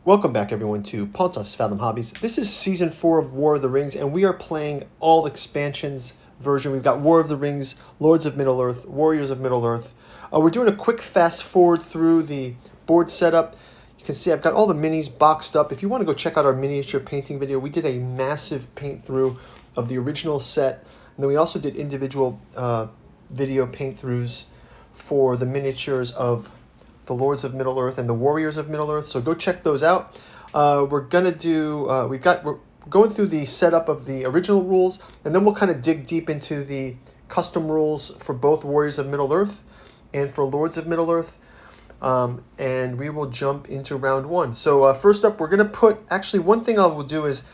Welcome back everyone to Pontos Fathom Hobbies. This is Season 4 of War of the Rings, and we are playing all expansions version. We've got War of the Rings, Lords of Middle-earth, Warriors of Middle-earth. We're doing a quick fast forward through the board setup. You can see I've got all the minis boxed up. If you want to go check out our miniature painting video, we did a massive paint through of the original set. And then we also did individual video paint throughs for the miniatures of the Lords of Middle-earth and the Warriors of Middle-earth. So go check those out. We're going through the setup of the original rules, and then we'll kind of dig deep into the custom rules for both Warriors of Middle-earth and for Lords of Middle-earth. And we will jump into round one. So first up, we're going to put, actually one thing I will do is,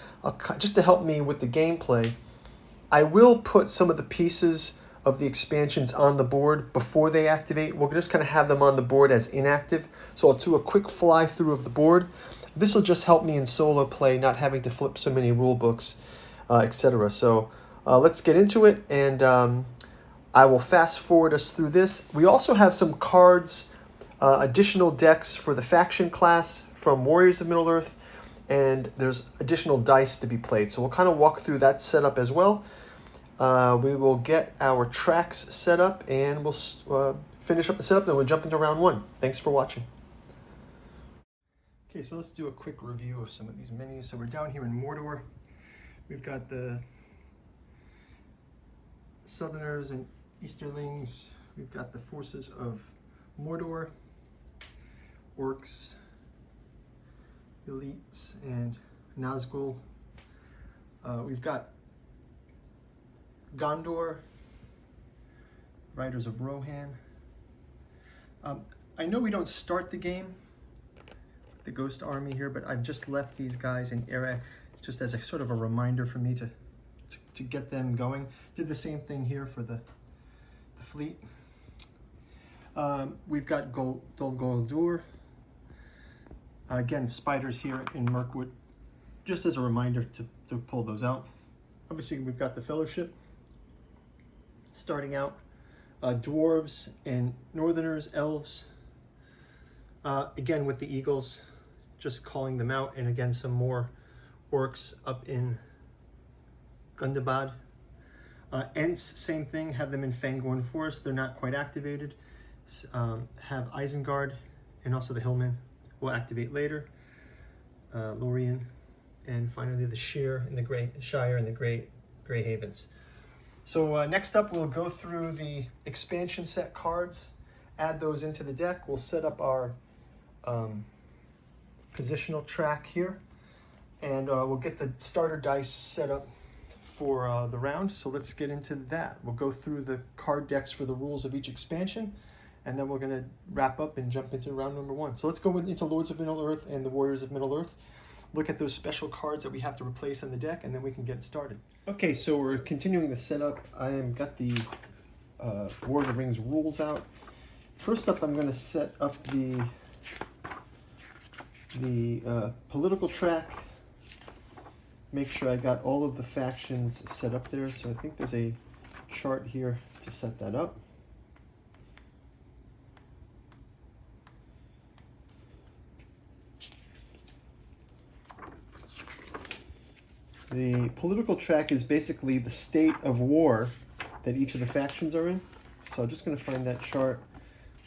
just to help me with the gameplay, I will put some of the pieces of the expansions on the board before they activate. We'll just kind of have them on the board as inactive. So I'll do a quick fly through of the board. This will just help me in solo play, not having to flip so many rule books, etc. So let's get into it, and I will fast forward us through this. We also have some cards, additional decks for the faction class from Warriors of Middle-earth, and there's additional dice to be played. So we'll kind of walk through that setup as well. We will get our tracks set up, and we'll finish up the setup, then we'll jump into round one. Thanks for watching. Okay, so let's do a quick review of some of these minis. So we're down here in Mordor. We've got the Southerners and Easterlings. We've got the forces of Mordor, Orcs, Elites, and Nazgul. We've got Gondor, Riders of Rohan. I know we don't start the game, the Ghost Army here, but I've just left these guys in Erech just as a sort of a reminder for me to get them going. Did the same thing here for the fleet. We've got Dol Guldur. Again, spiders here in Mirkwood, just as a reminder to pull those out. Obviously, we've got the Fellowship. Starting out, dwarves and northerners, elves. Again with the eagles, just calling them out, and again some more orcs up in Gundabad. Ents, same thing, have them in Fangorn Forest. They're not quite activated. Have Isengard, and also the Hillmen will activate later. Lorien, and finally the Shire and the Grey Havens. So next up, we'll go through the expansion set cards, add those into the deck. We'll set up our positional track here, and we'll get the starter dice set up for the round. So let's get into that. We'll go through the card decks for the rules of each expansion, and then we're going to wrap up and jump into round number one. So let's go into Lords of Middle-earth and the Warriors of Middle-earth. Look at those special cards that we have to replace in the deck, and then we can get started. Okay, so we're continuing the setup. I am got the War of the Rings rules out. First up, I'm going to set up the political track. Make sure I got all of the factions set up there. So I think there's a chart here to set that up. The political track is basically the state of war that each of the factions are in. So I'm just going to find that chart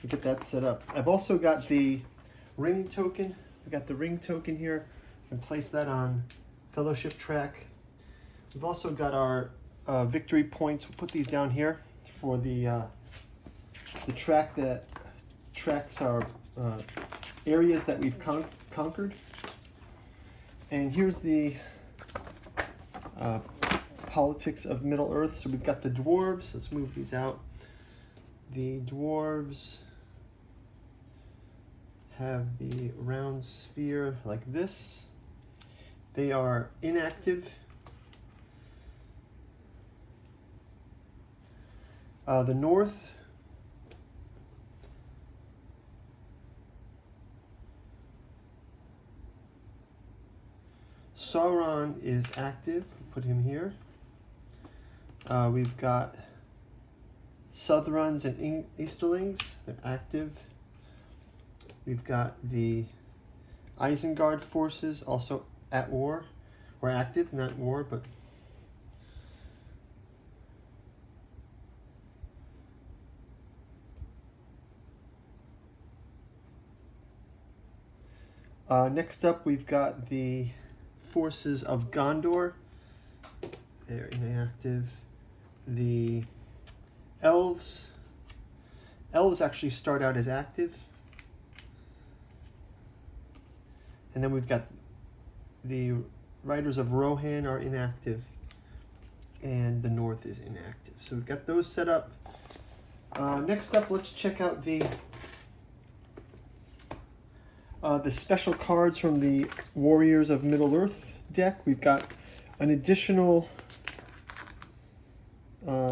and get that set up. I've also got the ring token. I've got the ring token here. I can place that on Fellowship track. We've also got our victory points. We'll put these down here for the track that tracks our areas that we've conquered. And here's the politics of Middle-earth. So we've got the dwarves. Let's move these out. The dwarves have the round sphere like this. They are inactive. The north, Sauron is active. Put him here. We've got Southrons and Easterlings. They're active. We've got the Isengard forces also at war, or active, not war, but next up we've got the forces of Gondor. They're inactive. The elves. Elves actually start out as active. And then we've got the Riders of Rohan are inactive. And the North is inactive. So we've got those set up. Next up, let's check out the special cards from the Warriors of Middle-earth deck. We've got an additional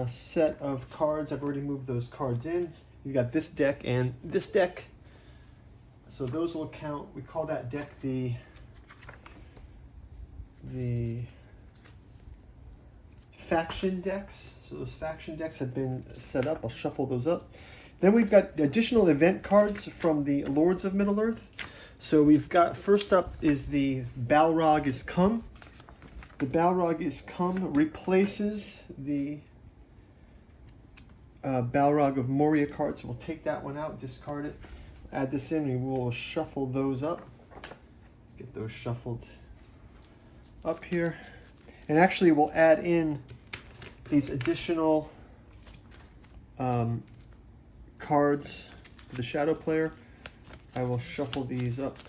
set of cards. I've already moved those cards in. You've got this deck and this deck. So those will count. We call that deck the faction decks. So those faction decks have been set up. I'll shuffle those up. Then we've got additional event cards from the Lords of Middle-earth. So we've got, first up is the Balrog is Come. The Balrog is Come replaces the Balrog of Moria card. So we'll take that one out, discard it, add this in, and we'll shuffle those up. Let's get those shuffled up here. And actually we'll add in these additional cards for the Shadow player. I will shuffle these up.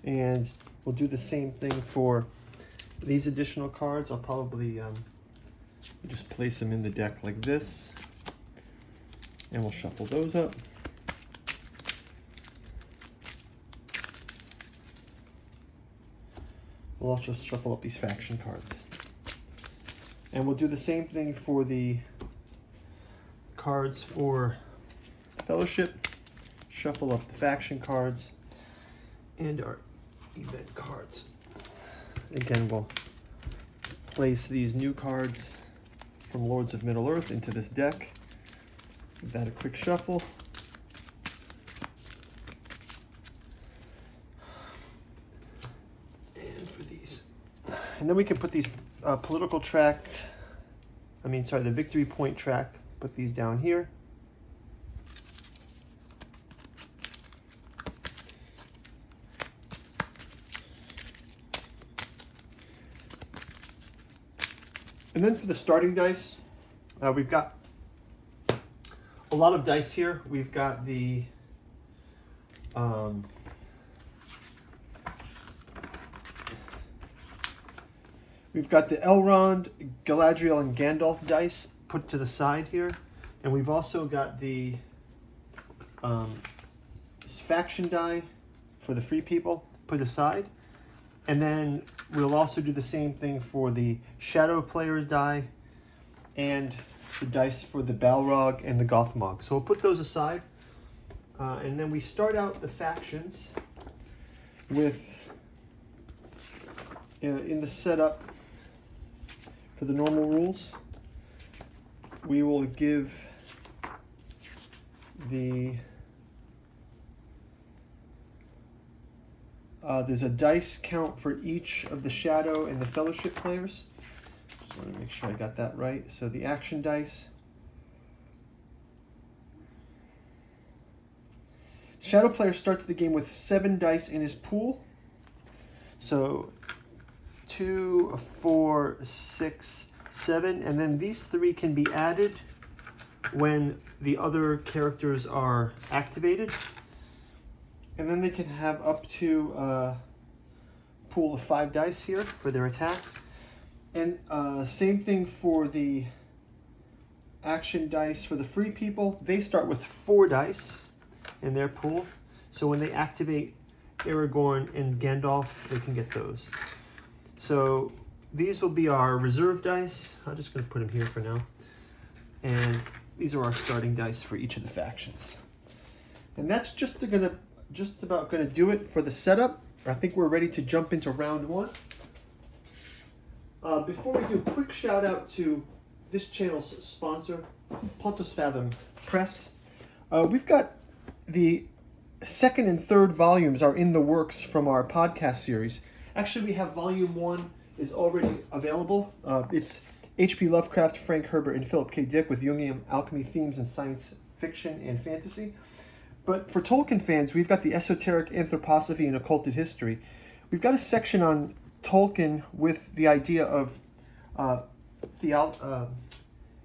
And we'll do the same thing for these additional cards. I'll probably just place them in the deck like this. And we'll shuffle those up. We'll also shuffle up these faction cards. And we'll do the same thing for the cards for Fellowship. Shuffle up the faction cards and our event cards. Again, we'll place these new cards from Lords of Middle-earth into this deck. Give that a quick shuffle. And for these. And then we can put these political tract, the victory point track, put these down here. And then for the starting dice, we've got a lot of dice here. We've got the Elrond, Galadriel, and Gandalf dice put to the side here, and we've also got the faction die for the free people put aside. And then we'll also do the same thing for the Shadow player's die and the dice for the Balrog and the Gothmog. So we'll put those aside. And then we start out the factions with, in the setup for the normal rules, we will give the there's a dice count for each of the Shadow and the Fellowship players. Just want to make sure I got that right. So the action dice. Shadow player starts the game with 7 dice in his pool. So 2, 4, 6, 7, and then these 3 can be added when the other characters are activated. And then they can have up to a pool of 5 dice here for their attacks. And same thing for the action dice for the free people. They start with 4 dice in their pool. So when they activate Aragorn and Gandalf, they can get those. So these will be our reserve dice. I'm just going to put them here for now. And these are our starting dice for each of the factions. And that's just about gonna do it for the setup. I think we're ready to jump into round one. Before we do, quick shout out to this channel's sponsor, Pontus Fathom Press. We've got the second and third volumes are in the works from our podcast series. Actually, we have volume 1 is already available. It's H.P. Lovecraft, Frank Herbert, and Philip K. Dick with Jungian alchemy themes in science fiction and fantasy. But for Tolkien fans, we've got the esoteric anthroposophy and occulted history. We've got a section on Tolkien with the idea of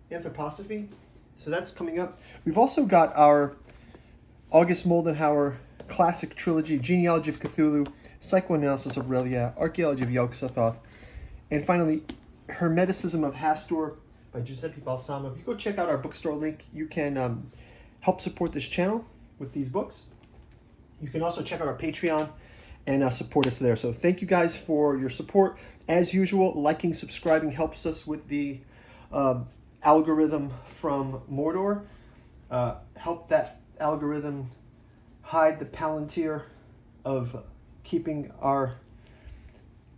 anthroposophy. So that's coming up. We've also got our August Moldenhauer classic trilogy, Genealogy of Cthulhu, Psychoanalysis of Relia, Archaeology of Yog-Sothoth, and finally, Hermeticism of Hastur by Giuseppe Balsamo. If you go check out our bookstore link, you can help support this channel with these books. You can also check out our Patreon and support us there. So thank you guys for your support. As usual, liking, subscribing helps us with the algorithm from Mordor. Help that algorithm hide the Palantir of keeping our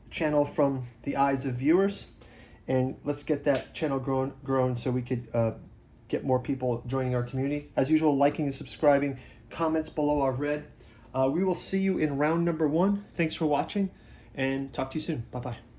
channel from the eyes of viewers. And let's get that channel grown so we could get more people joining our community. As usual, liking and subscribing. Comments below are read. We will see you in round number 1. Thanks for watching, and talk to you soon. Bye-bye.